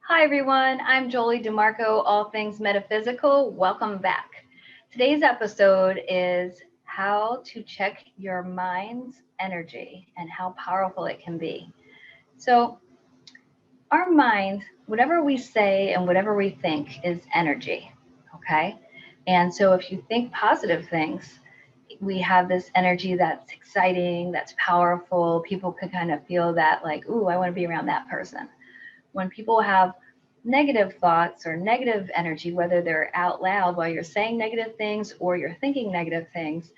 Hi everyone, I'm Jolie DeMarco, all things metaphysical. Welcome back. Today's episode is how to check your mind's energy and how powerful it can be. So, our mind, whatever we say and whatever we think is energy, okay? And so, if you think positive things, we have this energy that's exciting, that's powerful. People can kind of feel that, like, ooh, I want to be around that person. When people have negative thoughts or negative energy, whether they're out loud while you're saying negative things or you're thinking negative things,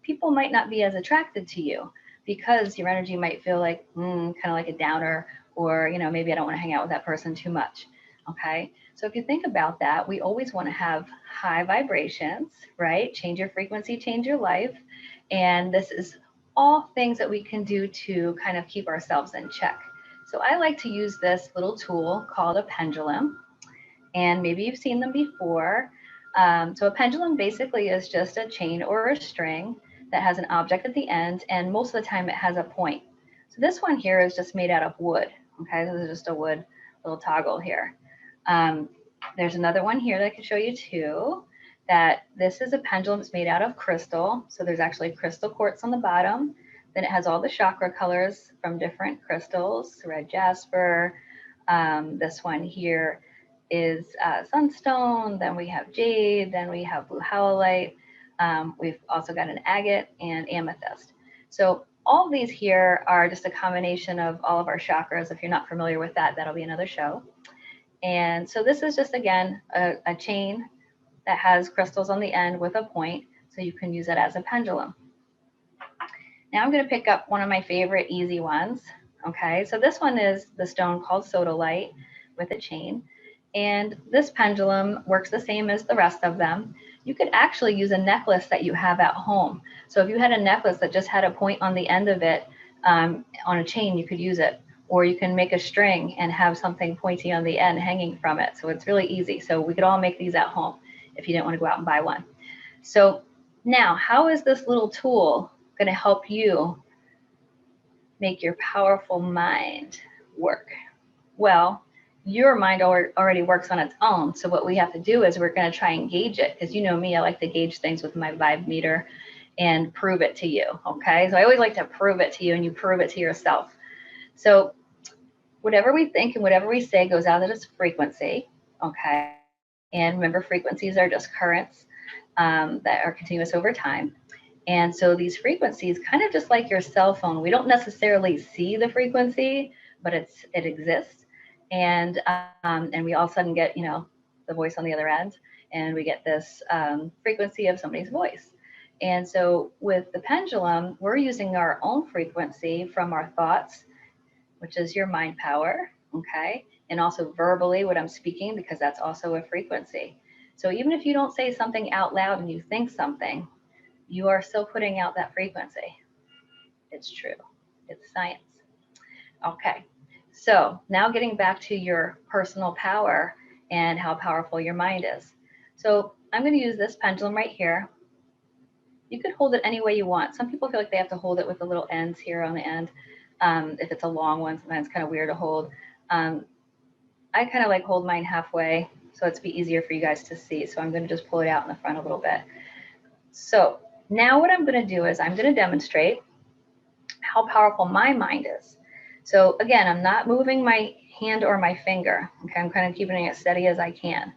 people might not be as attracted to you because your energy might feel like kind of like a downer, or maybe I don't want to hang out with that person too much. Okay, so if you think about that, we always want to have high vibrations, right? Change your frequency, change your life. And this is all things that we can do to kind of keep ourselves in check. So I like to use this little tool called a pendulum, and maybe you've seen them before. So a pendulum basically is just a chain or a string that has an object at the end, and most of the time it has a point. So this one here is just made out of wood. Okay, so this is just a wood little toggle here. Um, there's another one here that I can show you too. That this is a pendulum. It's made out of crystal. So there's actually crystal quartz on the bottom. Then it has all the chakra colors from different crystals, red jasper. This one here is sunstone. Then we have jade. Then we have blue howlite. We've also got an agate and amethyst. So all of these here are just a combination of all of our chakras. If you're not familiar with that, that'll be another show. And so this is just, again, a chain that has crystals on the end with a point. So you can use it as a pendulum. Now I'm going to pick up one of my favorite easy ones. Okay, so this one is the stone called Sodalite with a chain. And this pendulum works the same as the rest of them. You could actually use a necklace that you have at home. So if you had a necklace that just had a point on the end of it, on a chain, you could use it. Or you can make a string and have something pointy on the end hanging from it. So it's really easy. So we could all make these at home if you didn't want to go out and buy one. So now, how is this little tool going to help you make your powerful mind work? Well, your mind already works on its own. So what we have to do is we're going to try and gauge it, because you know me, I like to gauge things with my vibe meter and prove it to you. Okay, so I always like to prove it to you, and you prove it to yourself. So whatever we think and whatever we say goes out at its frequency. Okay, and remember, frequencies are just currents that are continuous over time. And so these frequencies, kind of just like your cell phone, we don't necessarily see the frequency, but it exists. And we all of a sudden get, the voice on the other end, and we get this frequency of somebody's voice. And so with the pendulum, we're using our own frequency from our thoughts, which is your mind power, okay? And also verbally, what I'm speaking, because that's also a frequency. So even if you don't say something out loud and you think something, you are still putting out that frequency. It's true. It's science. Okay. So now getting back to your personal power and how powerful your mind is. So I'm going to use this pendulum right here. You could hold it any way you want. Some people feel like they have to hold it with the little ends here on the end. If it's a long one, sometimes it's kind of weird to hold. I kind of like hold mine halfway, so it's be easier for you guys to see. So I'm going to just pull it out in the front a little bit. So now what I'm going to do is I'm going to demonstrate how powerful my mind is. So again, I'm not moving my hand or my finger. Okay, I'm kind of keeping it as steady as I can.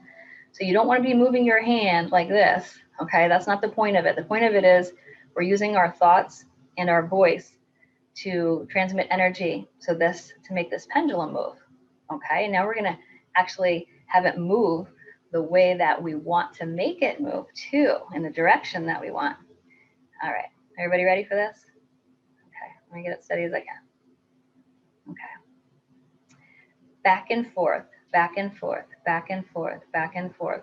So you don't want to be moving your hand like this. Okay, that's not the point of it. The point of it is we're using our thoughts and our voice to transmit energy, so this to make this pendulum move. Okay, now we're going to actually have it move the way that we want to make it move too, in the direction that we want. All right, everybody ready for this? Okay, let me get it steady as I can. Okay, back and forth, back and forth, back and forth, back and forth.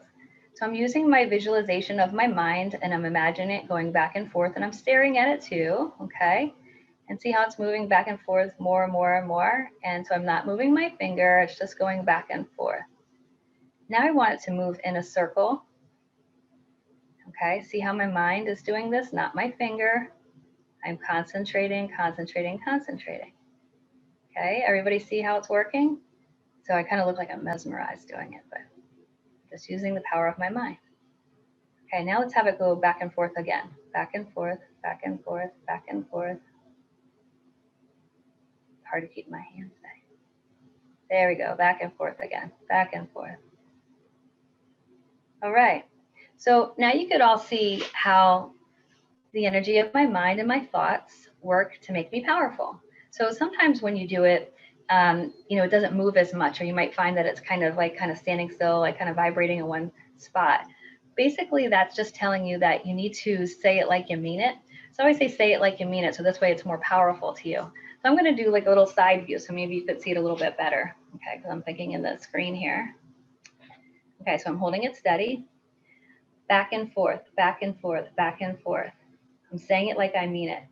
So I'm using my visualization of my mind, and I'm imagining it going back and forth, and I'm staring at it too. Okay, and see how it's moving back and forth more and more and more. And so I'm not moving my finger, it's just going back and forth. Now I want it to move in a circle. Okay, see how my mind is doing this, not my finger. I'm concentrating, concentrating, concentrating. Okay, everybody see how it's working? So I kind of look like I'm mesmerized doing it, but just using the power of my mind. Okay, now let's have it go back and forth again. Back and forth, back and forth, back and forth. Hard to keep my hands steady. There we go, back and forth again, back and forth. All right, so now you could all see how the energy of my mind and my thoughts work to make me powerful. So sometimes when you do it, it doesn't move as much, or you might find that it's kind of standing still, like kind of vibrating in one spot. Basically, that's just telling you that you need to say it like you mean it. So I always say it like you mean it, so this way it's more powerful to you. So I'm going to do like a little side view, so maybe you could see it a little bit better. Okay, because I'm thinking in the screen here. Okay, so I'm holding it steady. Back and forth, back and forth, back and forth. I'm saying it like I mean it.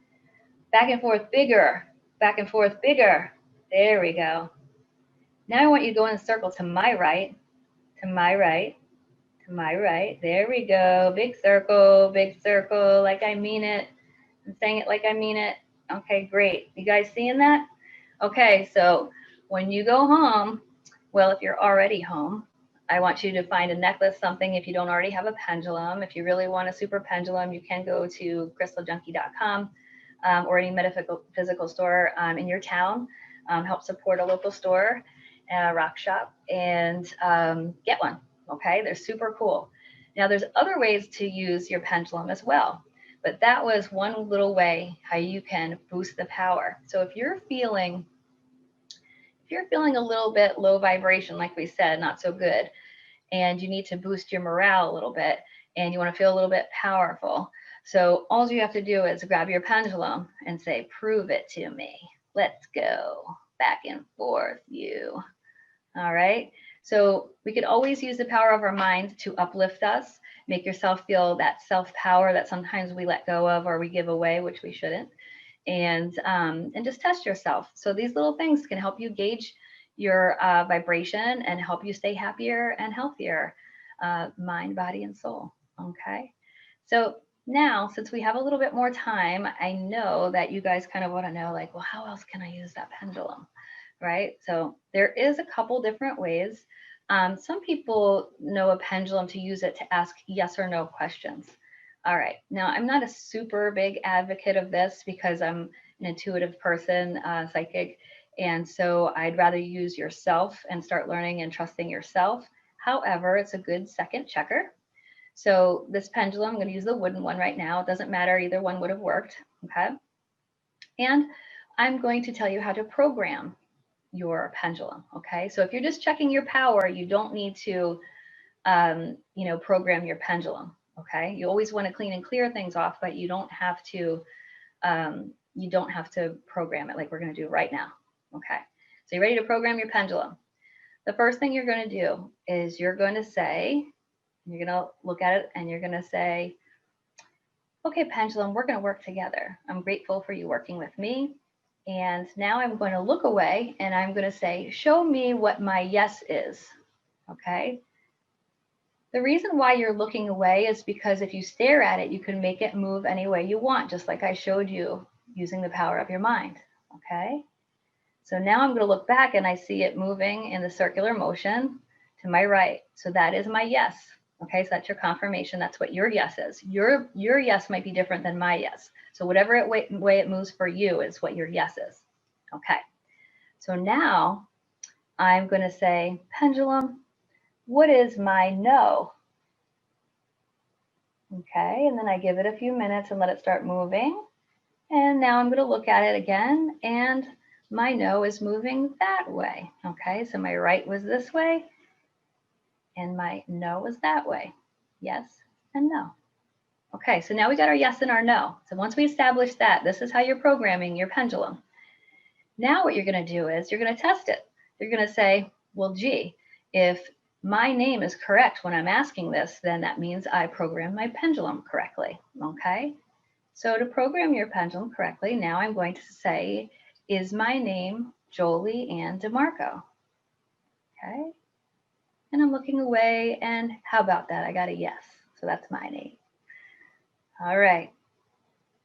Back and forth, bigger. Back and forth, bigger. There we go. Now I want you to go in a circle to my right, to my right, to my right. There we go. Big circle, like I mean it. I'm saying it like I mean it. Okay, great. You guys seeing that? Okay, so when you go home, well, if you're already home, I want you to find a necklace, something, if you don't already have a pendulum. If you really want a super pendulum, you can go to crystaljunkie.com or any metaphysical store in your town. Help support a local store, a rock shop, and get one. Okay, they're super cool. Now, there's other ways to use your pendulum as well, but that was one little way how you can boost the power. So if you're feeling a little bit low vibration, like we said, not so good, and you need to boost your morale a little bit, and you want to feel a little bit powerful. So all you have to do is grab your pendulum and say, prove it to me. Let's go back and forth, you. All right. So we could always use the power of our mind to uplift us, make yourself feel that self-power that sometimes we let go of or we give away, which we shouldn't. And just test yourself. So these little things can help you gauge your vibration and help you stay happier and healthier, mind, body, and soul. Okay. So now, since we have a little bit more time, I know that you guys kind of want to know, like, well, how else can I use that pendulum? Right? So there is a couple different ways. Some people know a pendulum to use it to ask yes or no questions. All right. Now, I'm not a super big advocate of this because I'm an intuitive person, psychic, and so I'd rather use yourself and start learning and trusting yourself. However, it's a good second checker. So this pendulum, I'm going to use the wooden one right now. It doesn't matter. Either one would have worked. Okay. And I'm going to tell you how to program your pendulum. Okay. So if you're just checking your power, you don't need to, program your pendulum. Okay. You always want to clean and clear things off, but you don't have to program it like we're going to do right now. Okay. So you're ready to program your pendulum. The first thing you're going to do is you're going to say, you're going to look at it and you're going to say, okay, pendulum, we're going to work together. I'm grateful for you working with me. And now I'm going to look away and I'm going to say, show me what my yes is. Okay. The reason why you're looking away is because if you stare at it, you can make it move any way you want, just like I showed you using the power of your mind. Okay. So now I'm going to look back and I see it moving in the circular motion to my right. So that is my yes. Okay. So that's your confirmation. That's what your yes is. Your yes might be different than my yes. So whatever way it moves for you is what your yes is. Okay. So now I'm going to say, pendulum, what is my no? Okay, and then I give it a few minutes and let it start moving. And now I'm going to look at it again, and my no is moving that way. Okay, so my right was this way, and my no was that way. Yes and no. Okay, so now we got our yes and our no. So once we establish that, this is how you're programming your pendulum. Now what you're going to do is you're going to test it. You're going to say, well, gee, if my name is correct when I'm asking this, then that means I programmed my pendulum correctly. Okay. So to program your pendulum correctly, now I'm going to say, is my name Jolie DeMarco? Okay. And I'm looking away, and how about that? I got a yes. So that's my name. All right.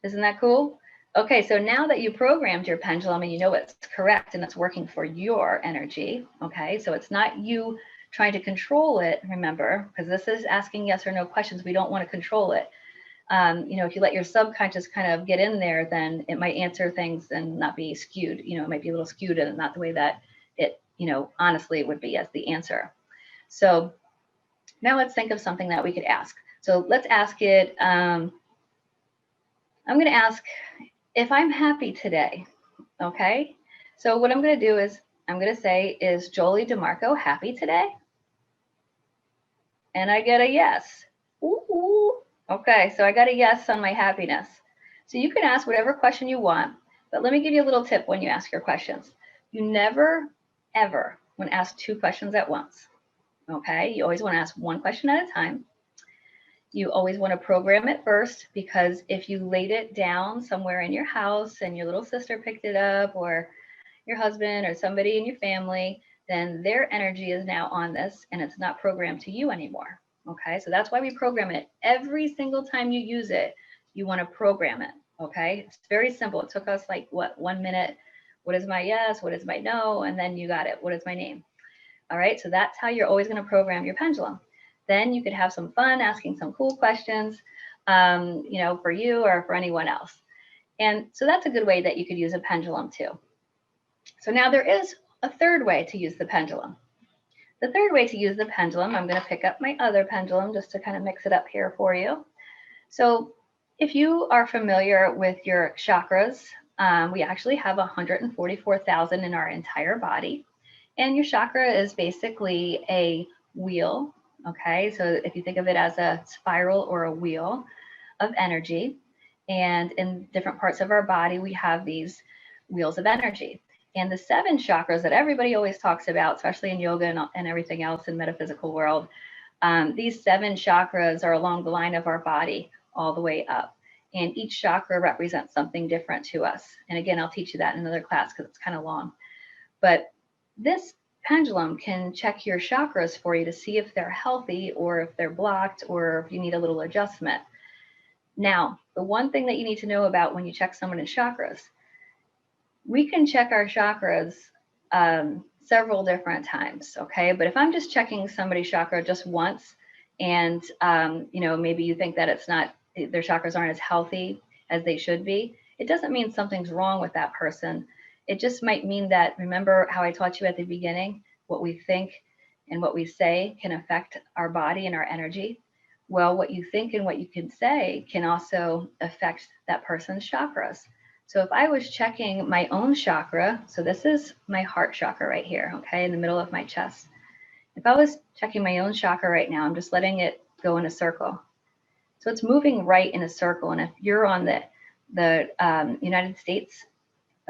Isn't that cool? Okay, so now that you programmed your pendulum and you know it's correct and it's working for your energy, okay, so it's not you trying to control it, remember, because this is asking yes or no questions. We don't want to control it. If you let your subconscious kind of get in there, then it might answer things and not be skewed. It might be a little skewed and not the way that it, honestly would be as the answer. So now let's think of something that we could ask. So let's ask it, I'm going to ask if I'm happy today, okay? So what I'm going to do is I'm going to say, is Jolie DeMarco happy today? And I get a yes. Ooh. Okay, so I got a yes on my happiness. So you can ask whatever question you want, but let me give you a little tip when you ask your questions. You never, ever want to ask two questions at once, okay? You always want to ask one question at a time. You always want to program it first, because if you laid it down somewhere in your house and your little sister picked it up, or your husband or somebody in your family, then their energy is now on this and it's not programmed to you anymore. Okay, so that's why we program it. Every single time you use it, you want to program it. Okay, it's very simple. It took us like, what, 1 minute? What is my yes? What is my no? And then you got it. What is my name? All right, so that's how you're always going to program your pendulum. Then you could have some fun asking some cool questions, for you or for anyone else. And so that's a good way that you could use a pendulum too. So now there is a third way to use the pendulum. The third way to use the pendulum, I'm going to pick up my other pendulum just to kind of mix it up here for you. So if you are familiar with your chakras, we actually have 144,000 in our entire body. And your chakra is basically a wheel, okay? So if you think of it as a spiral or a wheel of energy, and in different parts of our body, we have these wheels of energy. And the 7 chakras that everybody always talks about, especially in yoga and everything else in metaphysical world, these 7 chakras are along the line of our body all the way up. And each chakra represents something different to us. And again, I'll teach you that in another class because it's kind of long. But this pendulum can check your chakras for you to see if they're healthy or if they're blocked or if you need a little adjustment. Now, the one thing that you need to know about when you check someone's chakras, we can check our chakras several different times, okay? But if I'm just checking somebody's chakra just once, and maybe you think that it's not, their chakras aren't as healthy as they should be, it doesn't mean something's wrong with that person. It just might mean that, remember how I taught you at the beginning, what we think and what we say can affect our body and our energy. Well, what you think and what you can say can also affect that person's chakras. So if I was checking my own chakra, so this is my heart chakra right here, okay, in the middle of my chest. If I was checking my own chakra right now, I'm just letting it go in a circle. So it's moving right in a circle. And if you're on the United States,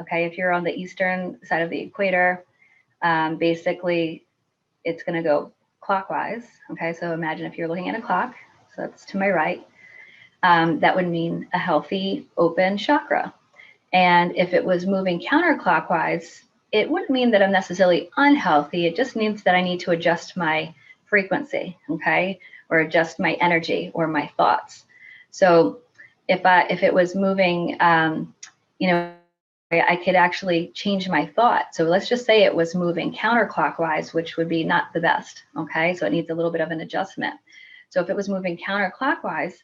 okay, if you're on the eastern side of the equator, basically it's going to go clockwise. Okay, so imagine if you're looking at a clock, so that's to my right, that would mean a healthy, open chakra. And if it was moving counterclockwise, it wouldn't mean that I'm necessarily unhealthy. It just means that I need to adjust my frequency, okay, or adjust my energy or my thoughts. So if it was moving, I could actually change my thought. So let's just say it was moving counterclockwise, which would be not the best, okay? So it needs a little bit of an adjustment. So if it was moving counterclockwise,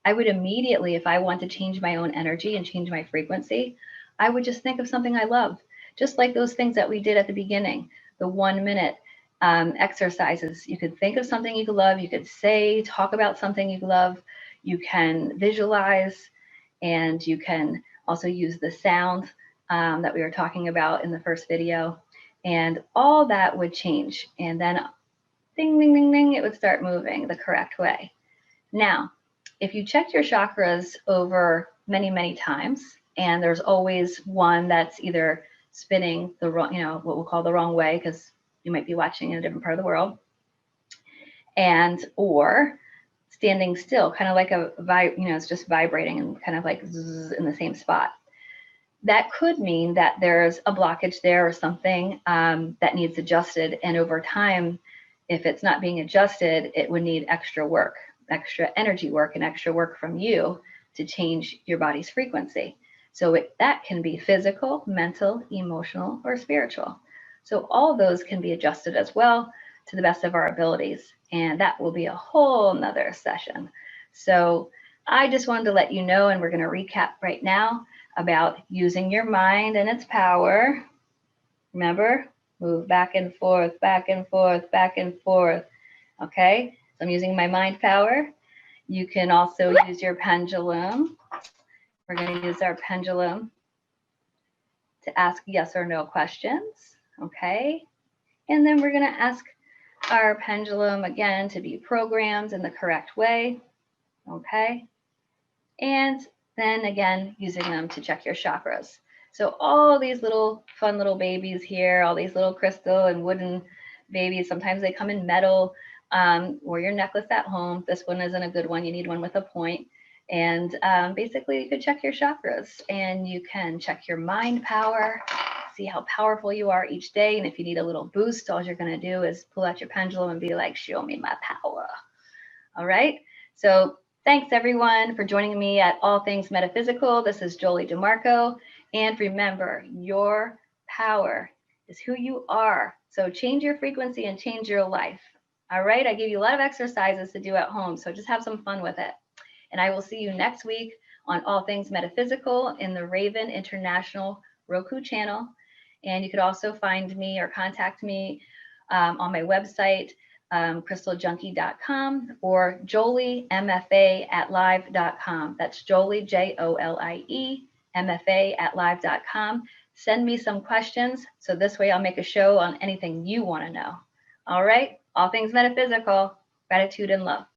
I would immediately, if I want to change my own energy and change my frequency, I would just think of something I love, just like those things that we did at the beginning, the 1 minute exercises. You could think of something you love, you could talk about something you love, you can visualize, and you can also use the sound that we were talking about in the first video, and all that would change. And then ding, ding, ding, ding, it would start moving the correct way. Now, if you check your chakras over many, many times, and there's always one that's either spinning the wrong, what we'll call the wrong way, because you might be watching in a different part of the world, or standing still, kind of like it's just vibrating and kind of like zzz in the same spot. That could mean that there's a blockage there or something that needs adjusted. And over time, if it's not being adjusted, it would need extra work, extra energy work, and extra work from you to change your body's frequency. So that can be physical, mental, emotional, or spiritual. So all those can be adjusted as well to the best of our abilities. And that will be a whole nother session. So I just wanted to let you know, and we're going to recap right now about using your mind and its power. Remember, move back and forth, back and forth, back and forth. Okay, so I'm using my mind power. You can also use your pendulum. We're going to use our pendulum to ask yes or no questions. Okay, and then we're going to ask our pendulum again to be programmed in the correct way. Okay, and then again, using them to check your chakras. So all these little fun little babies here, all these little crystal and wooden babies, sometimes they come in metal, or your necklace at home. This one isn't a good one. You need one with a point. And basically you could check your chakras, and you can check your mind power, see how powerful you are each day. And if you need a little boost, all you're going to do is pull out your pendulum and be like, show me my power. All right. So thanks everyone for joining me at All Things Metaphysical. This is Jolie DeMarco. And remember, your power is who you are. So change your frequency and change your life. All right. I gave you a lot of exercises to do at home. So just have some fun with it. And I will see you next week on All Things Metaphysical in the Raven International Roku channel. And you could also find me or contact me on my website, crystaljunkie.com, or joliemfa@live.com. That's Jolie, Jolie, MFA@live.com. Send me some questions, so this way I'll make a show on anything you want to know. All right, all things metaphysical, gratitude and love.